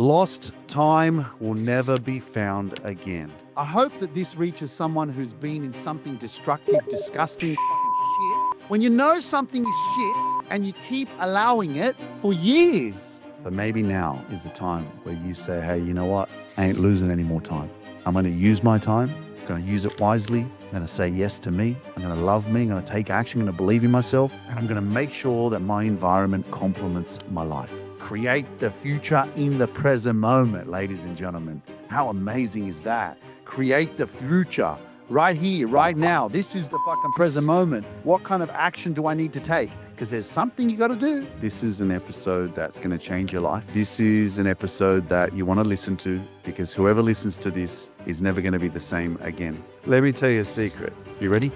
Lost time will never be found again. I hope that this reaches someone who's been in something destructive, disgusting shit. When you know something is shit and you keep allowing it for years. But maybe now is the time where you say, hey, you know what? I ain't losing any more time. I'm going to use my time. I'm going to use it wisely. I'm going to say yes to me. I'm going to love me. I'm going to take action. I'm going to believe in myself. And I'm going to make sure that my environment complements my life. Create the future in the present moment, ladies and gentlemen. How amazing is that? Create the future right here, right now. This is the fucking present moment. What kind of action do I need to take? Because there's something you got to do. This is an episode that's going to change your life. This is an episode that you want to listen to, because whoever listens to this is never going to be the same again. Let me tell you a secret. You ready?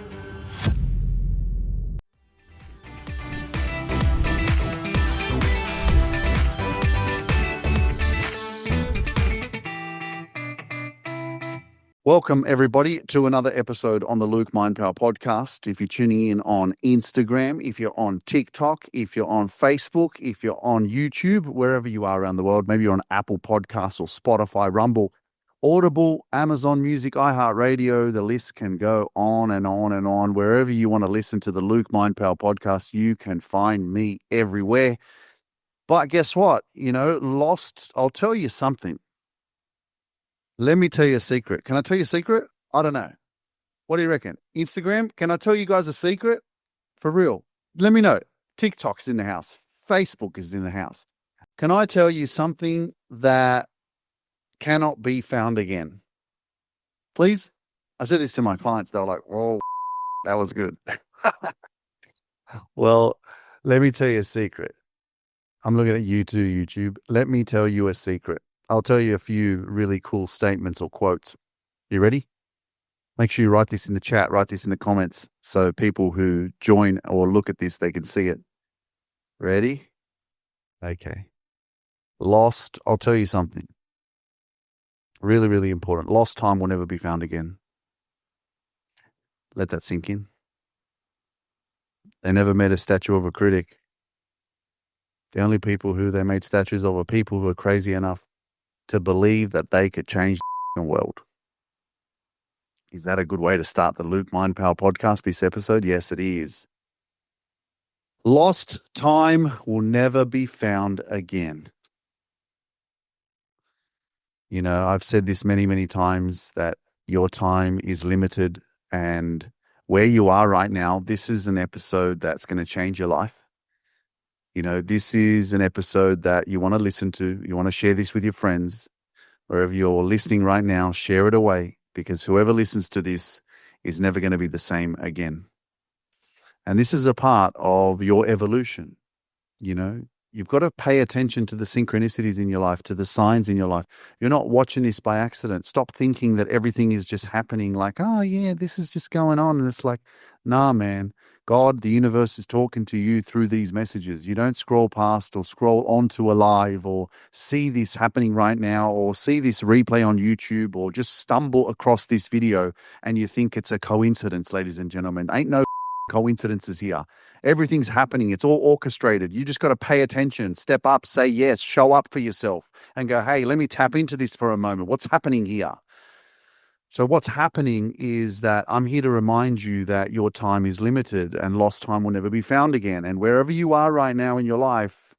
Welcome, everybody, to another episode on the Luke Mind Power podcast. If you're tuning in on Instagram, if you're on TikTok, if you're on Facebook, if you're on YouTube, wherever you are around the world, maybe you're on Apple Podcasts or Spotify, Rumble, Audible, Amazon Music, iHeartRadio, the list can go on and on and on. Wherever you want to listen to the Luke Mind Power podcast, you can find me everywhere. But guess what? I'll tell you something. Let me tell you a secret. Can I tell you a secret? I don't know. What do you reckon? Instagram, can I tell you guys a secret? For real. Let me know. TikTok's in the house. Facebook is in the house. Can I tell you something that cannot be found again? Please? I said this to my clients. They were like, whoa, that was good. Well, let me tell you a secret. I'm looking at you too, YouTube. Let me tell you a secret. I'll tell you a few really cool statements or quotes. You ready? Make sure you write this in the chat, write this in the comments, so people who join or look at this, they can see it. Ready? Okay. Lost, I'll tell you something. Really, really important. Lost time will never be found again. Let that sink in. They never made a statue of a critic. The only people who they made statues of are people who are crazy enough to believe that they could change the world. Is that a good way to start the Luke Mind Power podcast, this episode? Yes, it is. Lost time will never be found again. I've said this many, many times that your time is limited, and where you are right now, this is an episode that's going to change your life. This is an episode that you want to listen to. You want to share this with your friends. Wherever you're listening right now, share it away, because whoever listens to this is never going to be the same again. And this is a part of your evolution. You've got to pay attention to the synchronicities in your life, to the signs in your life. You're not watching this by accident. Stop thinking that everything is just happening like, oh yeah, this is just going on. And it's like, nah, man. God, the universe is talking to you through these messages. You don't scroll past or scroll onto a live or see this happening right now or see this replay on YouTube or just stumble across this video and you think it's a coincidence, ladies and gentlemen. Ain't no coincidences here. Everything's happening. It's all orchestrated. You just got to pay attention, step up, say yes, show up for yourself and go, hey, let me tap into this for a moment. What's happening here? So what's happening is that I'm here to remind you that your time is limited and lost time will never be found again. And wherever you are right now in your life,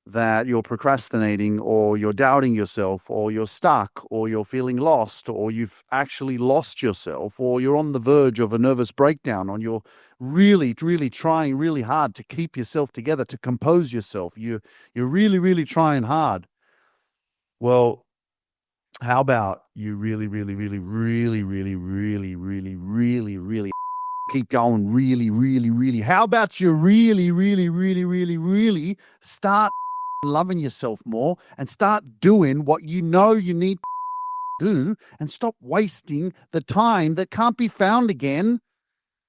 that you're procrastinating or you're doubting yourself or you're stuck or you're feeling lost or you've actually lost yourself or you're on the verge of a nervous breakdown or you're really, really trying really hard to keep yourself together, to compose yourself. You're really, really trying hard. Well, how about you really, really, really, really, really, really, really, really, really keep going really, really, really. How about you really, really, really, really, really start loving yourself more and start doing what you know you need to do and stop wasting the time that can't be found again,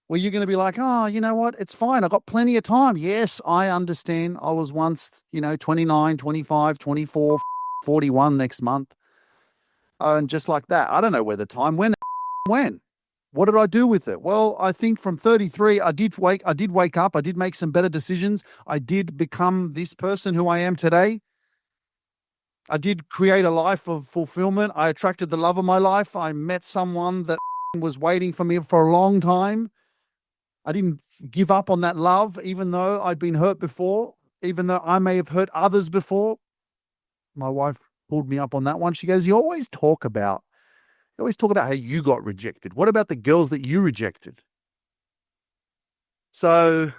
where you're going to be like, oh, you know what? It's fine. I've got plenty of time. Yes, I understand. I was once, 29, 25, 24, 41 next month. And just like that, I don't know where the time went. When? What did I do with it? Well, I think from 33, I did wake up. I did make some better decisions. I did become this person who I am today. I did create a life of fulfillment. I attracted the love of my life. I met someone that was waiting for me for a long time. I didn't give up on that love, even though I'd been hurt before, even though I may have hurt others before. My wife pulled me up on that one. She goes, you always talk about how you got rejected. What about the girls that you rejected? So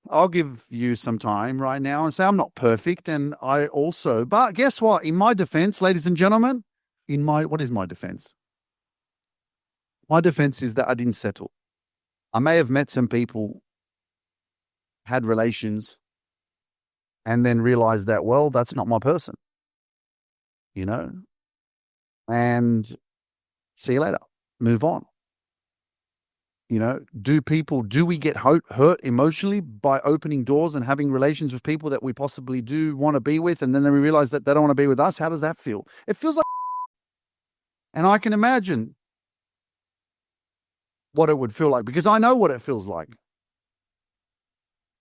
I'll give you some time right now and say I'm not perfect. And but guess what? In my defense, ladies and gentlemen, what is my defense? My defense is that I didn't settle. I may have met some people, had relations, and then realized that, well, that's not my person, and see you later, move on. Do we get hurt emotionally by opening doors and having relations with people that we possibly do want to be with, and then we realize that they don't want to be with us? How does that feel? It feels like, and I can imagine what it would feel like because I know what it feels like.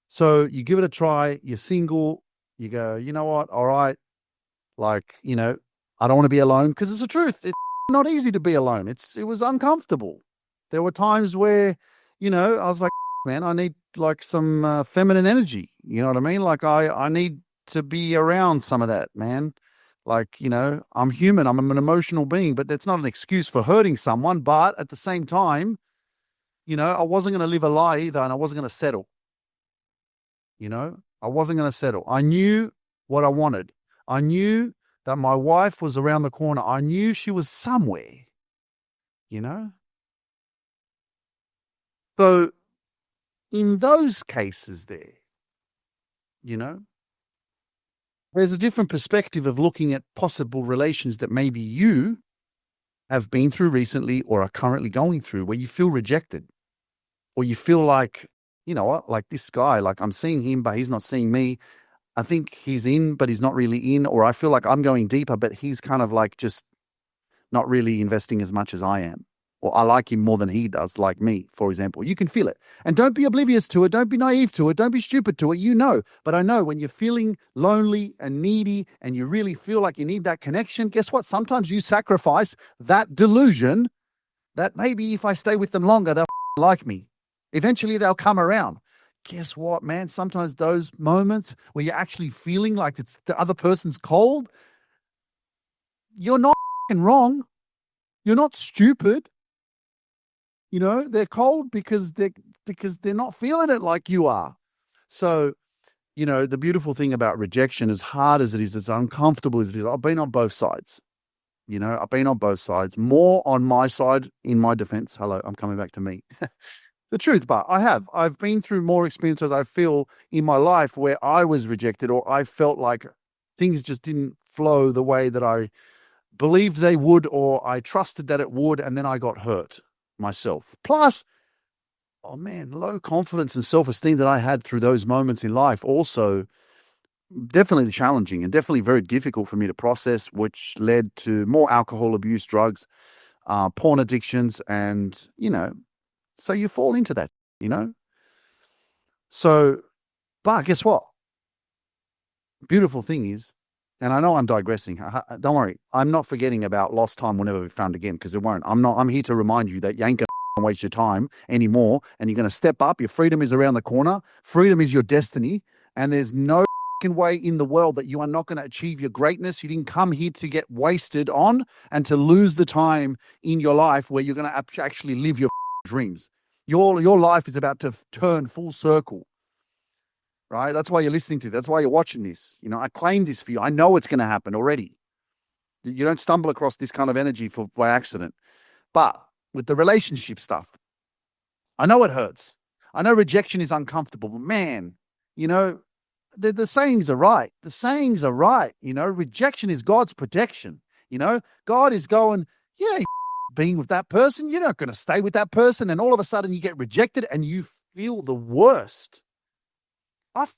So you give it a try, you're single, you go, you know what? All right. I don't want to be alone because it's the truth. It's not easy to be alone. It was uncomfortable. There were times where, I was like, man, I need some feminine energy. You know what I mean? I need to be around some of that, man. I'm human. I'm an emotional being, but that's not an excuse for hurting someone. But at the same time, I wasn't going to live a lie either, and I wasn't going to settle. I wasn't going to settle. I knew what I wanted. I knew that my wife was around the corner. I knew she was somewhere, So in those cases there, there's a different perspective of looking at possible relations that maybe you have been through recently or are currently going through where you feel rejected or you feel like, you know what, like this guy, I'm seeing him, but he's not seeing me. I think he's in, but he's not really in, or I feel like I'm going deeper, but he's kind of just not really investing as much as I am. Or I like him more than he does, like me, for example. You can feel it. And don't be oblivious to it. Don't be naive to it. Don't be stupid to it. But I know when you're feeling lonely and needy and you really feel like you need that connection, guess what? Sometimes you sacrifice that delusion that maybe if I stay with them longer, they'll like me. Eventually they'll come around. Guess what, man? Sometimes those moments where you're actually feeling like the other person's cold, you're not wrong. You're not stupid. They're cold because they're not feeling it like you are. So, the beautiful thing about rejection, as hard as it is, as uncomfortable as it is, I've been on both sides. I've been on both sides. More on my side, in my defense. Hello, I'm coming back to me. The truth, but I've been through more experiences, I feel, in my life where I was rejected or I felt like things just didn't flow the way that I believed they would or I trusted that it would, and then I got hurt myself. Plus, low confidence and self-esteem that I had through those moments in life also definitely challenging and definitely very difficult for me to process, which led to more alcohol abuse, drugs, porn addictions, and, so you fall into that, So, but guess what? Beautiful thing is, and I know I'm digressing. Don't worry. I'm not forgetting about lost time will never be found again, because it won't. I'm here to remind you that you ain't going to waste your time anymore, and you're going to step up. Your freedom is around the corner. Freedom is your destiny, and there's no way in the world that you are not going to achieve your greatness. You didn't come here to get wasted on and to lose the time in your life where you're going to actually live your dreams. Your life is about to turn full circle. Right? That's why you're listening to. That's why you're watching this. I claim this for you. I know it's going to happen already. You don't stumble across this kind of energy by accident. But with the relationship stuff, I know it hurts. I know rejection is uncomfortable. But man, the sayings are right. The sayings are right. Rejection is God's protection. God is going, yeah, being with that person. You're not going to stay with that person. And all of a sudden you get rejected and you feel the worst. I've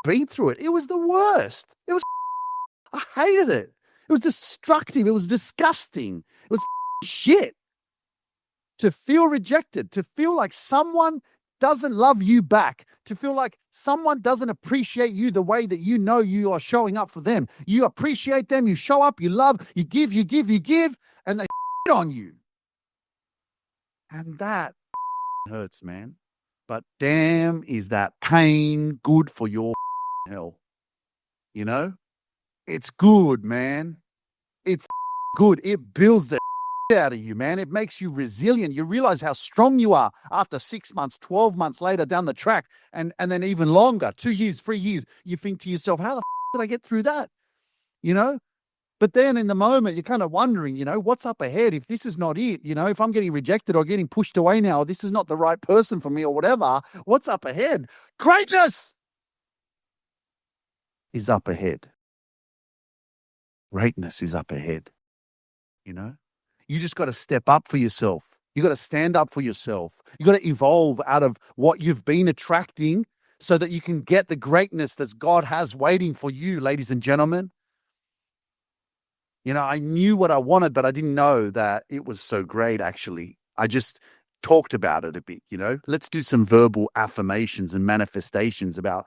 been through it. It was the worst. I hated it. It was destructive. It was disgusting. It was shit. To feel rejected, to feel like someone doesn't love you back, to feel like someone doesn't appreciate you the way that you know you are showing up for them. You appreciate them, you show up, you love, you give, and they on you. And that hurts, man. But damn, is that pain good for your hell? You know? It's good, man. It's good. It builds the out of you, man. It makes you resilient. You realize how strong you are after 6 months, 12 months later down the track, and then even longer, 2 years, 3 years. You think to yourself, how the did I get through that? You know? But then in the moment, you're kind of wondering, what's up ahead? If this is not it, if I'm getting rejected or getting pushed away now, or this is not the right person for me or whatever, what's up ahead? Greatness is up ahead. Greatness is up ahead. You just got to step up for yourself. You got to stand up for yourself. You got to evolve out of what you've been attracting so that you can get the greatness that God has waiting for you, ladies and gentlemen. I knew what I wanted, but I didn't know that it was so great, actually. I just talked about it a bit, Let's do some verbal affirmations and manifestations about,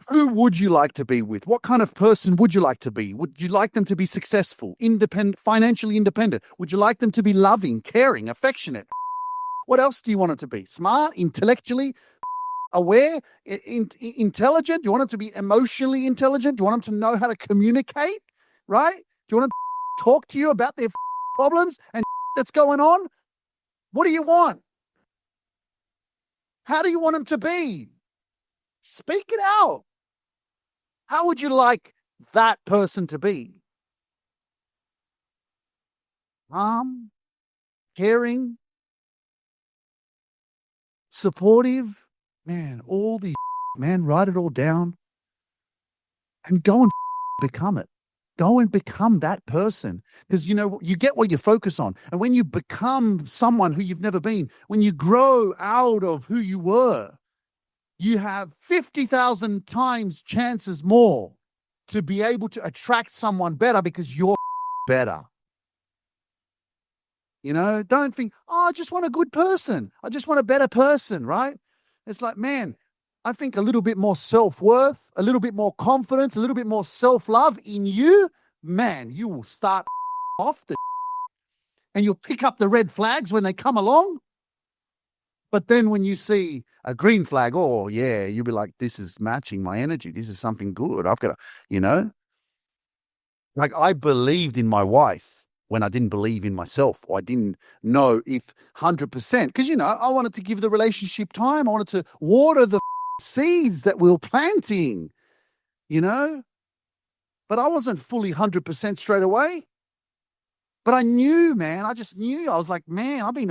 who would you like to be with? What kind of person would you like to be? Would you like them to be successful, independent, financially independent? Would you like them to be loving, caring, affectionate? What else do you want them to be? Smart, intellectually aware, intelligent? Do you want them to be emotionally intelligent? Do you want them to know how to communicate? Right? Do you want them to talk to you about their problems and that's going on? What do you want? How do you want them to be? Speak it out. How would you like that person to be? Calm, caring, supportive, man, all these, man, write it all down and go and become it. Go and become that person, because you get what you focus on. And when you become someone who you've never been, when you grow out of who you were, you have 50,000 times chances more to be able to attract someone better because you're better. Don't think, I just want a good person. I just want a better person, right? It's like, man, I think a little bit more self-worth, a little bit more confidence, a little bit more self-love in you, man, you will start off and you'll pick up the red flags when they come along. But then when you see a green flag, oh, yeah, you'll be like, this is matching my energy. This is something good. I've got to, like I believed in my wife when I didn't believe in myself, or I didn't know if 100%. Because, I wanted to give the relationship time. I wanted to water the seeds that we were planting, But I wasn't fully 100% straight away. But I knew, man. I just knew. I was like, man, I've been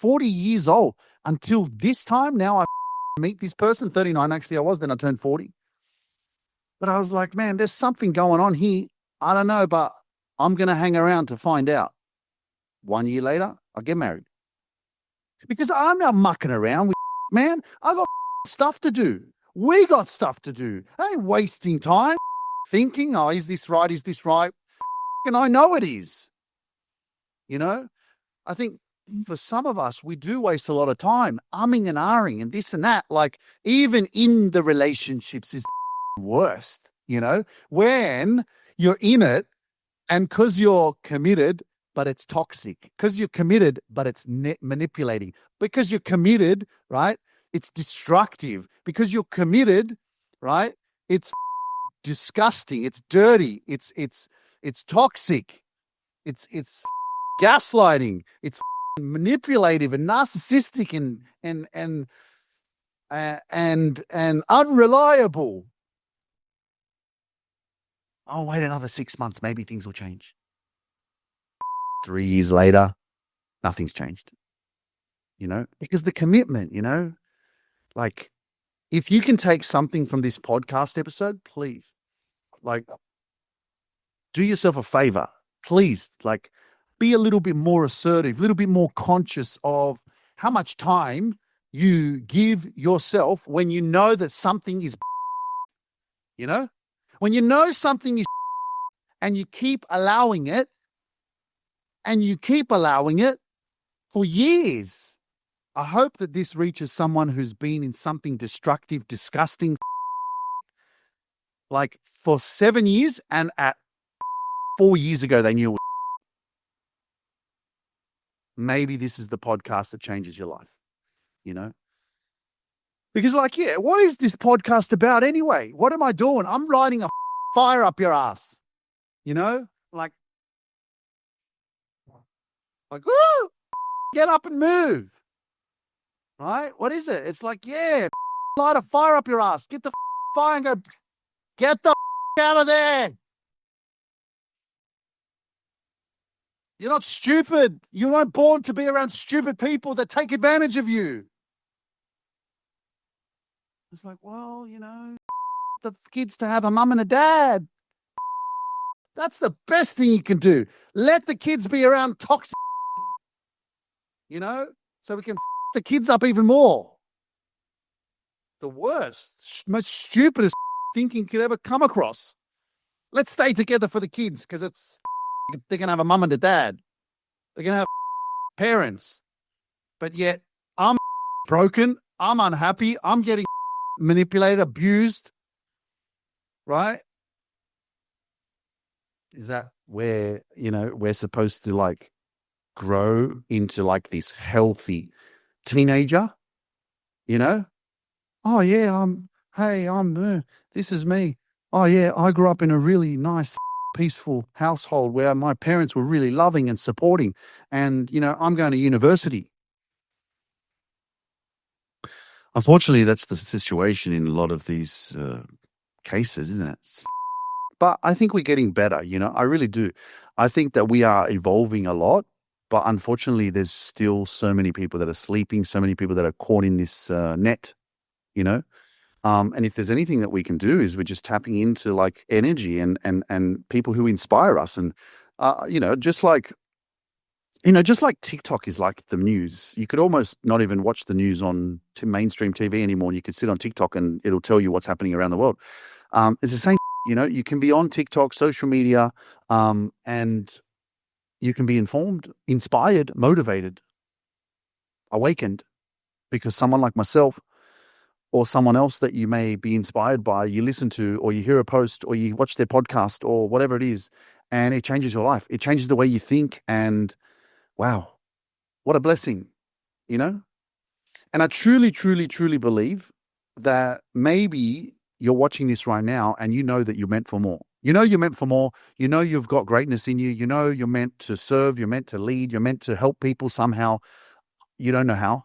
40 years old until this time. Now I meet this person, 39 actually I was, then I turned 40. But I was like, man, there's something going on here. I don't know, but I'm going to hang around to find out. 1 year later, I get married. Because I'm not mucking around with man. I got stuff to do. We got stuff to do. I ain't wasting time thinking, oh, is this right? Is this right? And I know it is. I think for some of us, we do waste a lot of time umming and ahhing and this and that. Like even in the relationships is the worst, when you're in it and because you're committed, but it's toxic. Because you're committed, but it's manipulating. Because you're committed, right? It's destructive. Because you're committed, right? It's disgusting. It's dirty. It's toxic. It's gaslighting. It's manipulative and narcissistic and unreliable. Oh, wait another 6 months, maybe things will change. 3 years later, nothing's changed. Because the commitment, like if you can take something from this podcast episode, please, like, do yourself a favor. Please, like, be a little bit more assertive, a little bit more conscious of how much time you give yourself when you know that something is, when you know something is and you keep allowing it for years, I hope that this reaches someone who's been in something destructive, disgusting, like for 7 years, and at 4 years ago, they knew it was. Maybe this is the podcast that changes your life, you know? Because like, yeah, what is this podcast about anyway? What am I doing? I'm lighting a fire up your ass, you know? Like, woo, get up and move, right? What is it? It's like, yeah, light a fire up your ass. Get the fire and go, get the out of there. You're not stupid. You weren't born to be around stupid people that take advantage of you. It's like, well, you know, the kids to have a mum and a dad. That's the best thing you can do. Let the kids be around toxic, you know, so we can the kids up even more. The worst, most stupidest thinking you could ever come across. Let's stay together for the kids because they're going to have a mum and a dad. They're going to have parents. But yet I'm broken. I'm unhappy. I'm getting manipulated, abused. Right? Is that where, you know, we're supposed to like grow into like this healthy teenager? You know? Oh yeah, this is me. Oh yeah, I grew up in a really nice, peaceful household where my parents were really loving and supporting. And, you know, I'm going to university. Unfortunately, that's the situation in a lot of these cases, isn't it? But I think we're getting better, you know, I really do. I think that we are evolving a lot, but unfortunately, there's still so many people that are sleeping, so many people that are caught in this net, you know. And if there's anything that we can do is we're just tapping into like energy and people who inspire us. And, you know, just like TikTok is like the news. You could almost not even watch the news on mainstream TV anymore. You could sit on TikTok and it'll tell you what's happening around the world. It's the same, you know, you can be on TikTok, social media, and you can be informed, inspired, motivated, awakened because someone like myself or someone else that you may be inspired by, you listen to, or you hear a post, or you watch their podcast, or whatever it is, and it changes your life. It changes the way you think, and wow, what a blessing, you know? And I truly, truly, truly believe that maybe you're watching this right now, and you know that you're meant for more. You know you're meant for more. You know you've got greatness in you. You know you're meant to serve. You're meant to lead. You're meant to help people somehow. You don't know how.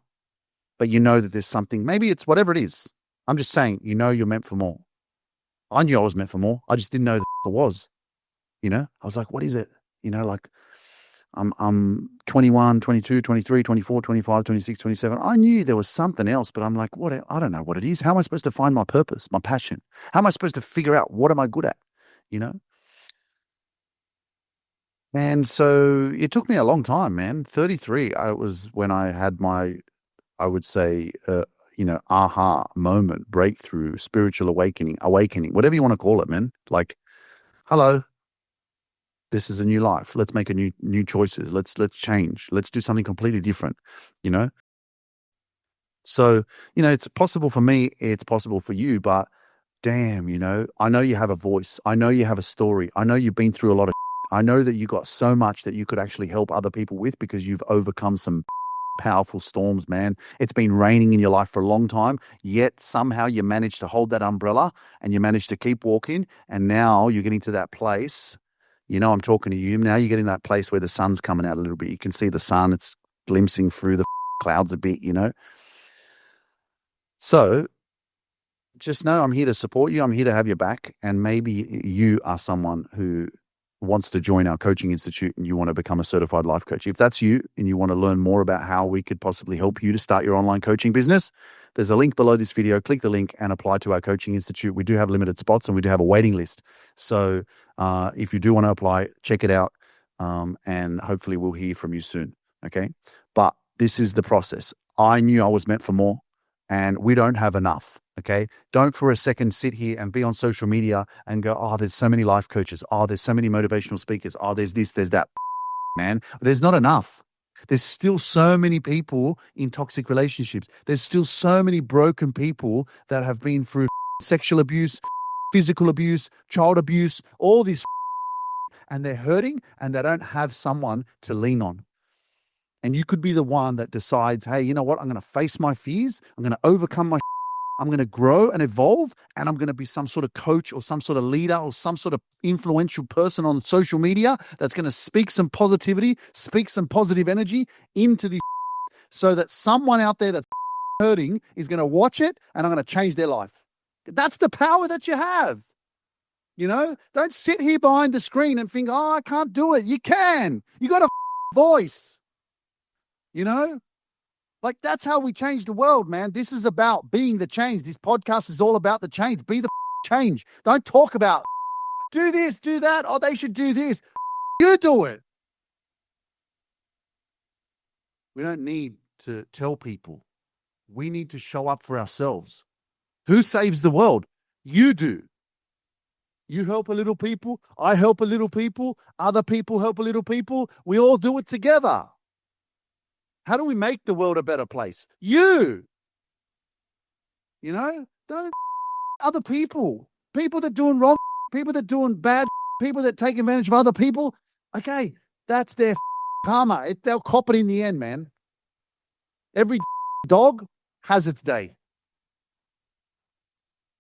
But you know that there's something, maybe it's whatever it is. I'm just saying, you know, you're meant for more. I knew I was meant for more. I just didn't know that it was, you know, I was like, what is it? You know, like I'm 21, 22, 23, 24, 25, 26, 27. I knew there was something else, but I'm like, what? I don't know what it is. How am I supposed to find my purpose, my passion? How am I supposed to figure out what am I good at? You know? And so it took me a long time, man. 33, I was when I had my, I would say, you know, aha moment, breakthrough, spiritual awakening, whatever you want to call it, man. Like, hello, this is a new life. Let's make new choices. Let's change. Let's do something completely different, you know? So, you know, it's possible for me, it's possible for you, but damn, you know, I know you have a voice. I know you have a story. I know you've been through a lot of I know that you got so much that you could actually help other people with because you've overcome some powerful storms, man. It's been raining in your life for a long time, yet somehow you managed to hold that umbrella and you managed to keep walking. And now you're getting to that place, you know, I'm talking to you. Now you're getting that place where the sun's coming out a little bit. You can see the sun, it's glimpsing through the clouds a bit, you know. So just know I'm here to support you. I'm here to have your back. And maybe you are someone who wants to join our coaching institute and you want to become a certified life coach. If that's you and you want to learn more about how we could possibly help you to start your online coaching business, there's a link below this video. Click the link and apply to our coaching institute. We do have limited spots and we do have a waiting list. So if you do want to apply, check it out. And hopefully we'll hear from you soon. Okay. But this is the process. I knew I was meant for more and we don't have enough. Okay. Don't for a second sit here and be on social media and go, oh, there's so many life coaches. Oh, there's so many motivational speakers. Oh, there's this, there's that, man. There's not enough. There's still so many people in toxic relationships. There's still so many broken people that have been through sexual abuse, physical abuse, child abuse, all this, and they're hurting and they don't have someone to lean on. And you could be the one that decides, hey, you know what? I'm going to face my fears. I'm going to overcome my I'm going to grow and evolve, and I'm going to be some sort of coach or some sort of leader or some sort of influential person on social media that's going to speak some positivity, speak some positive energy into this so that someone out there that's hurting is going to watch it and I'm going to change their life. That's the power that you have. You know, don't sit here behind the screen and think, oh, I can't do it. You can. You got a voice. You know? Like, that's how we change the world, man. This is about being the change. This podcast is all about the change. Be the change. Don't talk about do this, do that. Oh, they should do this. You do it. We don't need to tell people. We need to show up for ourselves. Who saves the world? You do. You help a little people. I help a little people. Other people help a little people. We all do it together. How do we make the world a better place? You know, don't other people that are doing wrong, people that are doing bad, people that take advantage of other people. Okay, that's their karma. They'll cop it in the end, man. Every dog has its day.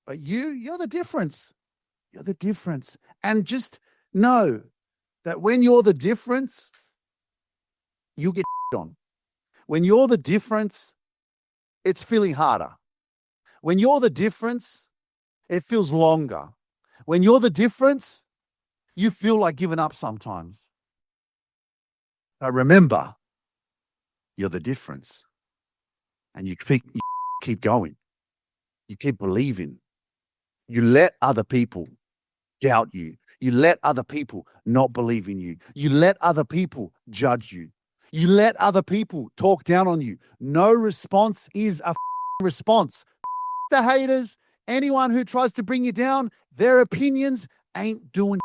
But you're the difference. You're the difference. And just know that when you're the difference, you get on. When you're the difference, it's feeling harder. When you're the difference, it feels longer. When you're the difference, you feel like giving up sometimes. But remember, you're the difference. And you keep going. You keep believing. You let other people doubt you. You let other people not believe in you. You let other people judge you. You let other people talk down on you. No response is a response. The haters, anyone who tries to bring you down, their opinions ain't doing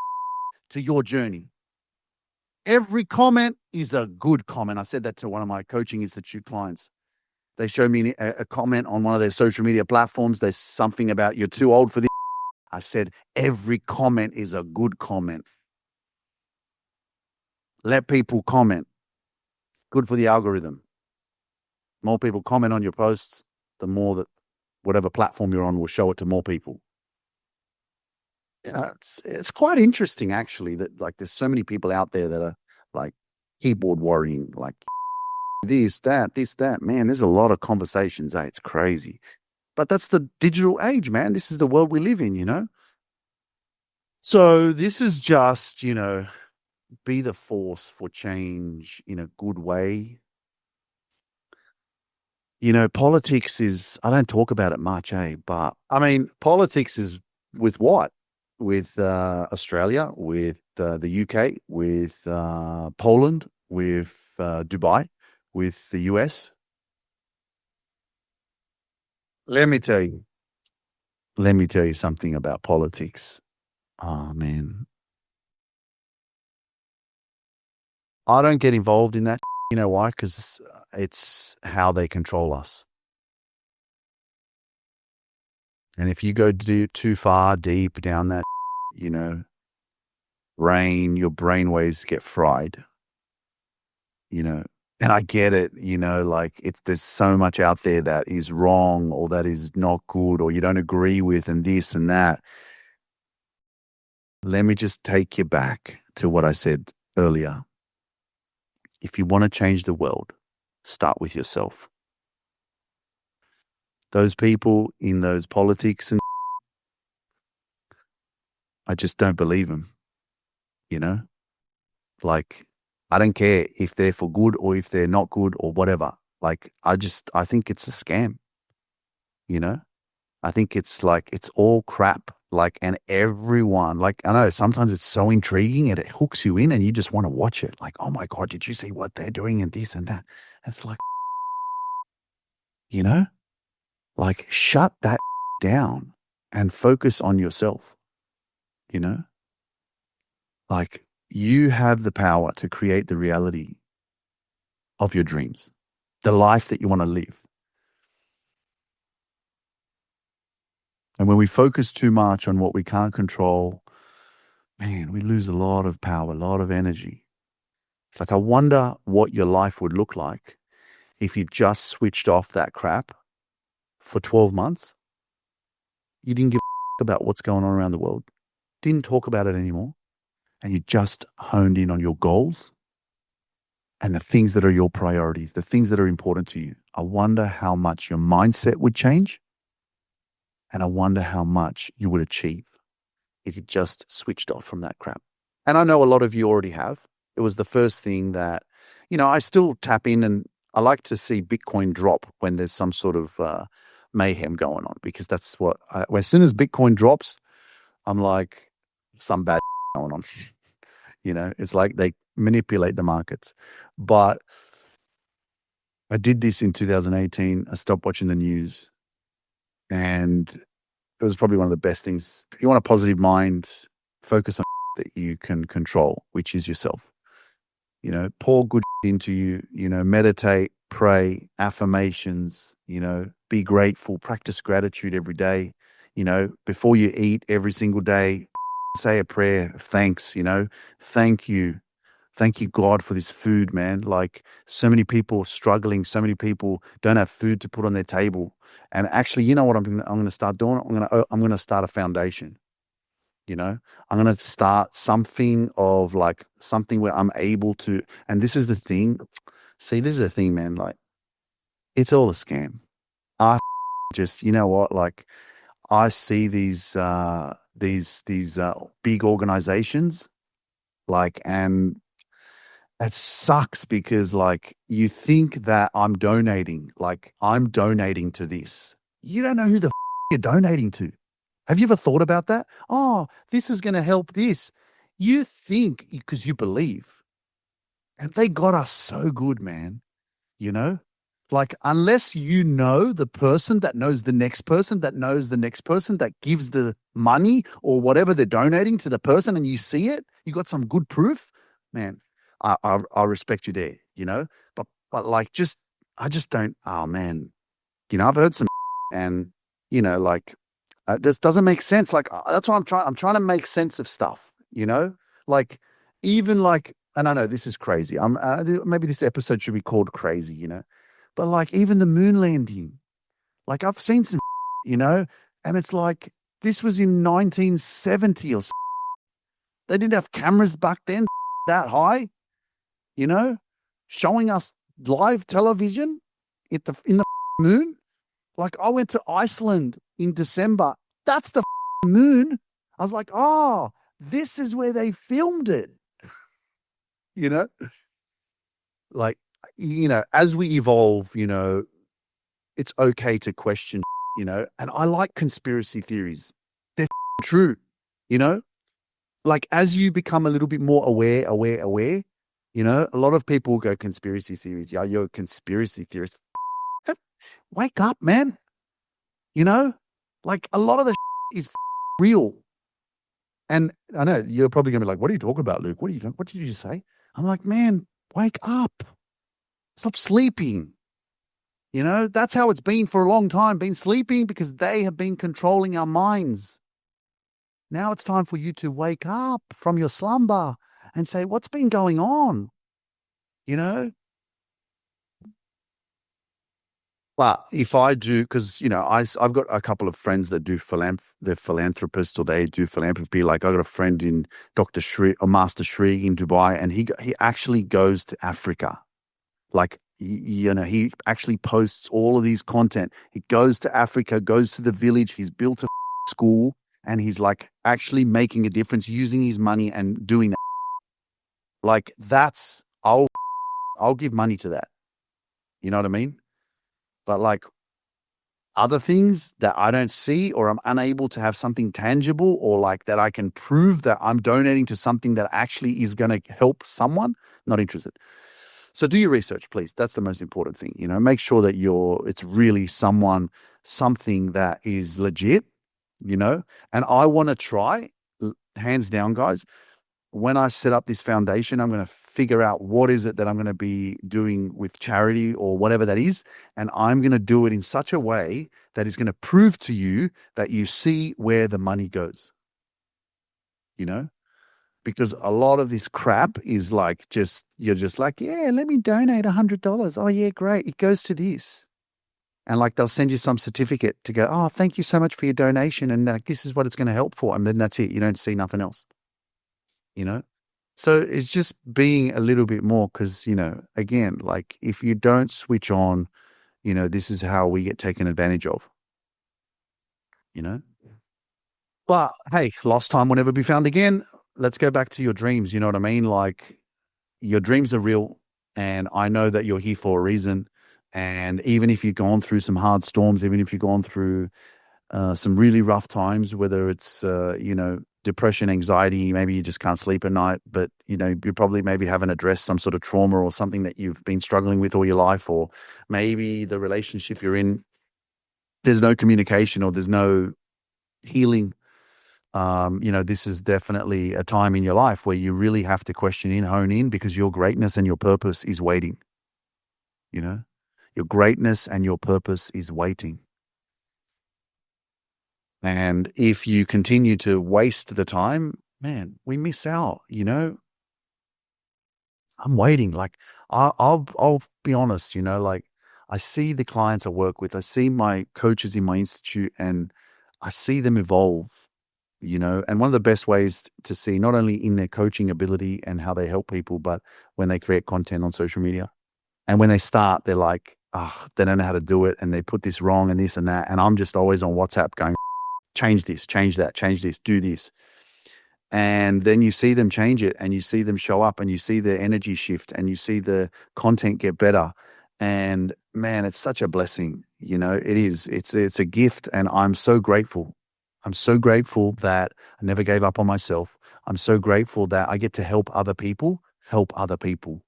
to your journey. Every comment is a good comment. I said that to one of my coaching institute clients. They showed me a comment on one of their social media platforms. There's something about you're too old for this. I said, every comment is a good comment. Let people comment. Good for the algorithm. More people comment on your posts, the more that whatever platform you're on will show it to more people. You know, it's quite interesting actually that like there's so many people out there that are like keyboard worrying, like this, that. Man, there's a lot of conversations. It's crazy. But that's the digital age, man. This is the world we live in, you know? So this is just, you know, be the force for change in a good way. You know, politics is, I don't talk about it much, but I mean, politics is with what? With Australia, with the UK, with Poland, with Dubai, with the US. Let me tell you something about politics. Oh, man. I don't get involved in that. You know why? Because it's how they control us. And if you go too far deep down that, you know, your brainwaves get fried, you know. And I get it, you know, like there's so much out there that is wrong or that is not good or you don't agree with and this and that. Let me just take you back to what I said earlier. If you want to change the world, start with yourself. Those people in those politics and I just don't believe them, you know? Like, I don't care if they're for good or if they're not good or whatever. Like, I think it's a scam, you know? I think it's like, it's all crap. Like, and everyone, like, I know sometimes it's so intriguing and it hooks you in and you just want to watch it. Like, oh my God, did you see what they're doing and this and that? It's like, you know, like shut that down and focus on yourself, you know, like you have the power to create the reality of your dreams, the life that you want to live. And when we focus too much on what we can't control, man, we lose a lot of power, a lot of energy. It's like, I wonder what your life would look like if you just switched off that crap for 12 months. You didn't give a about what's going on around the world, didn't talk about it anymore, and you just honed in on your goals and the things that are your priorities, the things that are important to you. I wonder how much your mindset would change, and I wonder how much you would achieve if you just switched off from that crap. And I know a lot of you already have. It was the first thing that, I still tap in, and I like to see Bitcoin drop when there's some sort of mayhem going on, because that's what, as soon as Bitcoin drops, I'm like, some bad going on. It's like they manipulate the markets. But I did this in 2018. I stopped watching the news, and it was probably one of the best things. If you want a positive mind, focus on that you can control, which is yourself. Pour good into you, meditate, pray, affirmations, be grateful, practice gratitude every day. Before you eat every single day, say a prayer of thanks, thank you. Thank you, God, for this food, man. Like, so many people are struggling. So many people don't have food to put on their table. And actually, you know what I'm going to start doing? I'm going to start a foundation. I'm going to start something where I'm able to. And this is the thing. See, this is the thing, man. Like, it's all a scam. I just, you know what? Like, I see these big organizations, and it sucks because, like, you think that I'm donating to this. You don't know who the you're donating to. Have you ever thought about that? Oh, this is going to help this. You think because you believe. And they got us so good, man. Like, unless you know the person that knows the next person that knows the next person that gives the money or whatever they're donating to the person, and you see it, you got some good proof, man. I respect you there, but like, I just don't. Oh man, I've heard some, and like, it just doesn't make sense. Like, that's what I'm trying to make sense of stuff, like, even like, and I know this is crazy. Maybe this episode should be called crazy, but like, even the moon landing, like, I've seen some, and it's like, this was in 1970 or something. They didn't have cameras back then that high, showing us live television in the moon. Like, I went to Iceland in December. That's the moon. I was like, oh, this is where they filmed it. Like, as we evolve, it's okay to question, and I like conspiracy theories. They're true, like, as you become a little bit more aware, a lot of people go conspiracy theories. Yeah, you're a conspiracy theorist. Wake up, man. Like, a lot of the is real. And I know you're probably going to be like, what are you talking about, Luke? What did you just say? I'm like, man, wake up. Stop sleeping. That's how it's been for a long time, been sleeping, because they have been controlling our minds. Now it's time for you to wake up from your slumber and say, what's been going on? But if I do, because, I've got a couple of friends that do they're philanthropists, or they do philanthropy. Like, I got a friend in Dr. Shri, or Master Shri in Dubai, and he actually goes to Africa. Like, he actually posts all of these content. He goes to Africa, goes to the village. He's built a school, and he's like actually making a difference using his money and doing that. Like, I'll give money to that. You know what I mean? But like, other things that I don't see, or I'm unable to have something tangible, or like that I can prove that I'm donating to something that actually is going to help someone, not interested. So do your research, please. That's the most important thing. Make sure that it's really something that is legit, and I want to try, hands down, guys, when I set up this foundation, I'm going to figure out what is it that I'm going to be doing with charity or whatever that is. And I'm going to do it in such a way that is going to prove to you that you see where the money goes, you know? Because a lot of this crap is like you're just like, yeah, let me donate $100. Oh, yeah, great. It goes to this. And like they'll send you some certificate to go, oh, thank you so much for your donation. And this is what it's going to help for. And then that's it. You don't see nothing else, you know? So it's just being a little bit more because, again, like if you don't switch on, this is how we get taken advantage of, you know? But hey, lost time will never be found again. Let's go back to your dreams. You know what I mean? Like your dreams are real. And I know that you're here for a reason. And even if you've gone through some hard storms, even if you've gone through some really rough times, whether it's, depression, anxiety, maybe you just can't sleep at night, but, you probably maybe haven't addressed some sort of trauma or something that you've been struggling with all your life, or maybe the relationship you're in, there's no communication or there's no healing. This is definitely a time in your life where you really have to hone in, because your greatness and your purpose is waiting. Your greatness and your purpose is waiting. And if you continue to waste the time, man, we miss out, I'm waiting. Like I'll be honest, like I see the clients I work with, I see my coaches in my institute, and I see them evolve, and one of the best ways to see, not only in their coaching ability and how they help people, but when they create content on social media. And when they start, they're like, they don't know how to do it. And they put this wrong and this and that. And I'm just always on WhatsApp going, change this, change that, change this, do this. And then you see them change it, and you see them show up, and you see their energy shift, and you see the content get better. And man, it's such a blessing. It is. It's a gift. And I'm so grateful. I'm so grateful that I never gave up on myself. I'm so grateful that I get to help other people help other people.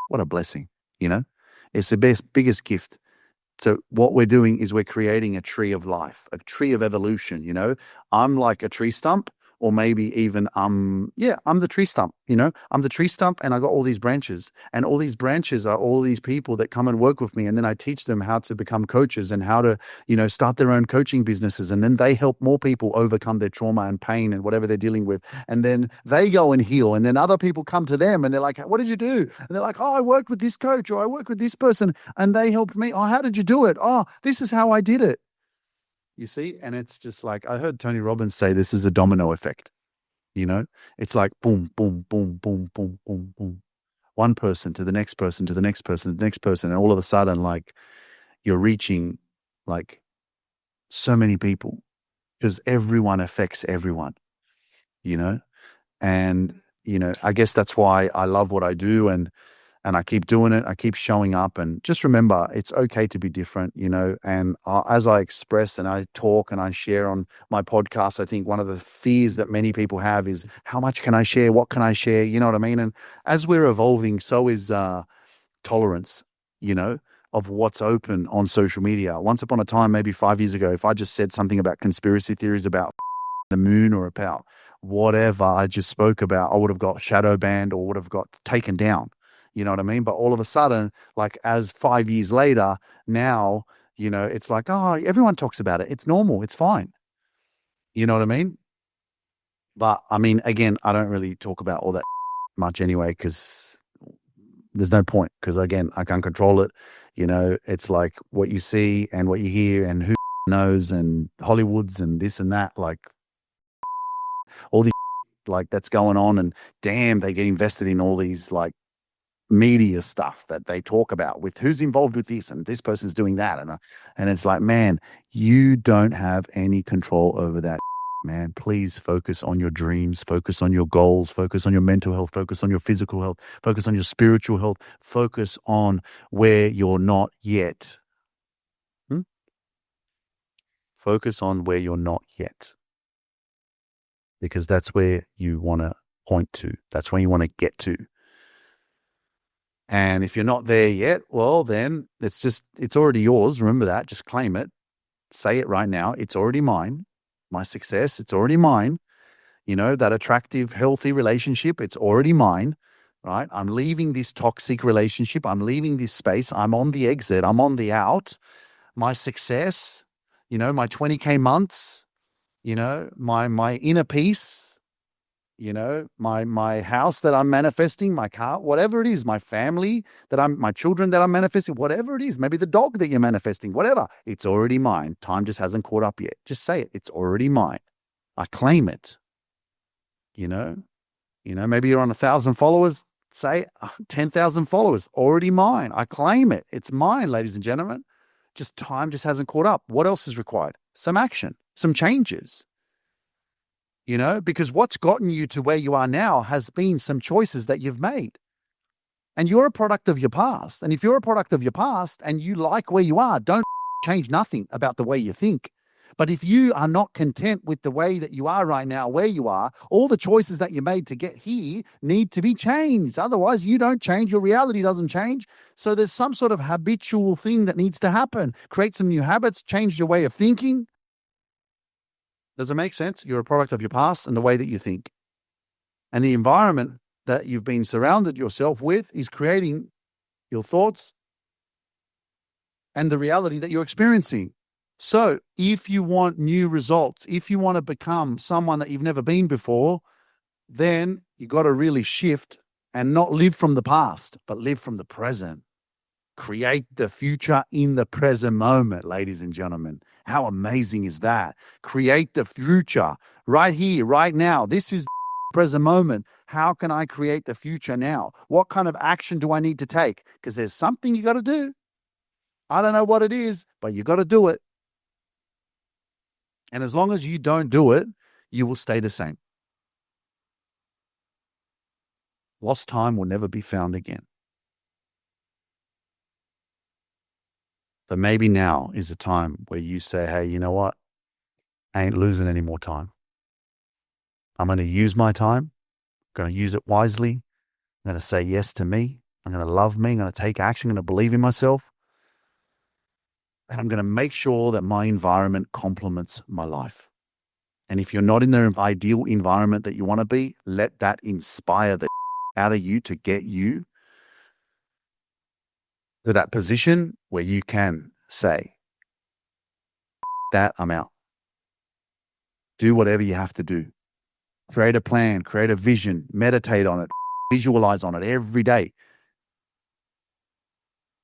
What a blessing, It's the biggest gift. So what we're doing is we're creating a tree of life, a tree of evolution, I'm like a tree stump, or maybe even, I'm the tree stump, I'm the tree stump, and I got all these branches, and all these branches are all these people that come and work with me. And then I teach them how to become coaches and how to, start their own coaching businesses. And then they help more people overcome their trauma and pain and whatever they're dealing with. And then they go and heal. And then other people come to them and they're like, what did you do? And they're like, oh, I worked with this coach, or I worked with this person and they helped me. Oh, how did you do it? Oh, this is how I did it. You see? And it's just like, I heard Tony Robbins say this is a domino effect. It's like boom, boom, boom, boom, boom, boom, boom. One person to the next person, to the next person, to the next person. And all of a sudden, like, you're reaching like so many people, because everyone affects everyone, and, I guess that's why I love what I do. And I keep doing it. I keep showing up, and just remember, it's okay to be different, and as I express and I talk and I share on my podcast, I think one of the fears that many people have is, how much can I share? What can I share? You know what I mean? And as we're evolving, so is tolerance, of what's open on social media. Once upon a time, maybe 5 years ago, if I just said something about conspiracy theories about the moon or about whatever I just spoke about, I would have got shadow banned or would have got taken down. You know what I mean? But all of a sudden, like, as 5 years later, now, it's like, oh, everyone talks about it. It's normal. It's fine. You know what I mean? But I mean, again, I don't really talk about all that much anyway, because there's no point, because again, I can't control it. It's like what you see and what you hear and who knows, and Hollywoods and this and that, like all these like that's going on, and damn, they get invested in all these like media stuff that they talk about with who's involved with this and this person's doing that, and it's like, man, you don't have any control over that. Man, please focus on your dreams, focus on your goals, focus on your mental health, focus on your physical health, focus on your spiritual health, focus on where you're not yet. Focus on where you're not yet, because that's where you want to point to. That's where you want to get to. And if you're not there yet, well, then it's already yours. Remember that. Just claim it. Say it right now. It's already mine. My success, it's already mine. that attractive, healthy relationship. It's already mine, right? I'm leaving this toxic relationship. I'm leaving this space. I'm on the exit. I'm on the out. My success, my 20K months, my inner peace, my house that I'm manifesting, my car, whatever it is, my family my children that I'm manifesting, whatever it is, maybe the dog that you're manifesting, whatever, it's already mine. Time just hasn't caught up yet. Just say it. It's already mine. I claim it. Maybe you're on 1,000 followers, say 10,000 followers, already mine. I claim it. It's mine, ladies and gentlemen. Just time just hasn't caught up. What else is required? Some action, some changes. Because what's gotten you to where you are now has been some choices that you've made. And you're a product of your past. And if you're a product of your past and you like where you are, don't change nothing about the way you think. But if you are not content with the way that you are right now, where you are, all the choices that you made to get here need to be changed. Otherwise, you don't change. Your reality doesn't change. So there's some sort of habitual thing that needs to happen. Create some new habits, change your way of thinking. Does it make sense? You're a product of your past and the way that you think. And the environment that you've been surrounded yourself with is creating your thoughts and the reality that you're experiencing. So if you want new results, if you want to become someone that you've never been before, then you got to really shift and not live from the past, but live from the present. Create the future in the present moment, ladies and gentlemen. How amazing is that? Create the future right here, right now. This is the present moment. How can I create the future now? What kind of action do I need to take? Because there's something you got to do. I don't know what it is, but you got to do it. And as long as you don't do it, you will stay the same. Lost time will never be found again. But maybe now is the time where you say, hey, you know what? I ain't losing any more time. I'm going to use my time. I'm going to use it wisely. I'm going to say yes to me. I'm going to love me. I'm going to take action. I'm going to believe in myself. And I'm going to make sure that my environment complements my life. And if you're not in the ideal environment that you want to be, let that inspire the out of you to get you to that position where you can say, that I'm out. Do whatever you have to do. Create a plan, create a vision, meditate on it, visualize on it every day.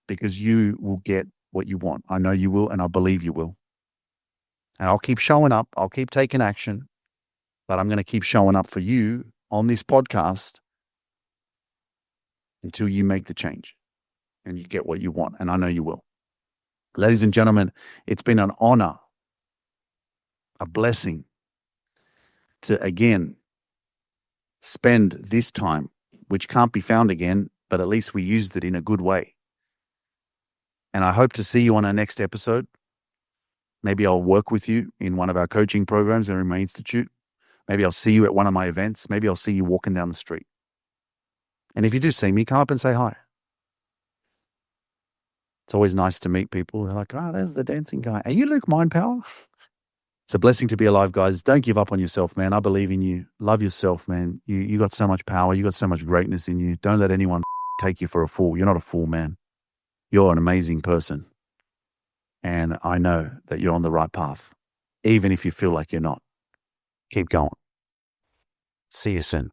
Because you will get what you want. I know you will, and I believe you will. And I'll keep showing up. I'll keep taking action. But I'm going to keep showing up for you on this podcast until you make the change and you get what you want. And I know you will. Ladies and gentlemen, it's been an honor, a blessing to, again, spend this time, which can't be found again, but at least we used it in a good way. And I hope to see you on our next episode. Maybe I'll work with you in one of our coaching programs in my institute. Maybe I'll see you at one of my events. Maybe I'll see you walking down the street. And if you do see me, come up and say hi. It's always nice to meet people. They're like, oh, there's the dancing guy. Are you Luke Mindpower? It's a blessing to be alive, guys. Don't give up on yourself, man. I believe in you. Love yourself, man. You got so much power. You got so much greatness in you. Don't let anyone take you for a fool. You're not a fool, man. You're an amazing person. And I know that you're on the right path, even if you feel like you're not. Keep going. See you soon.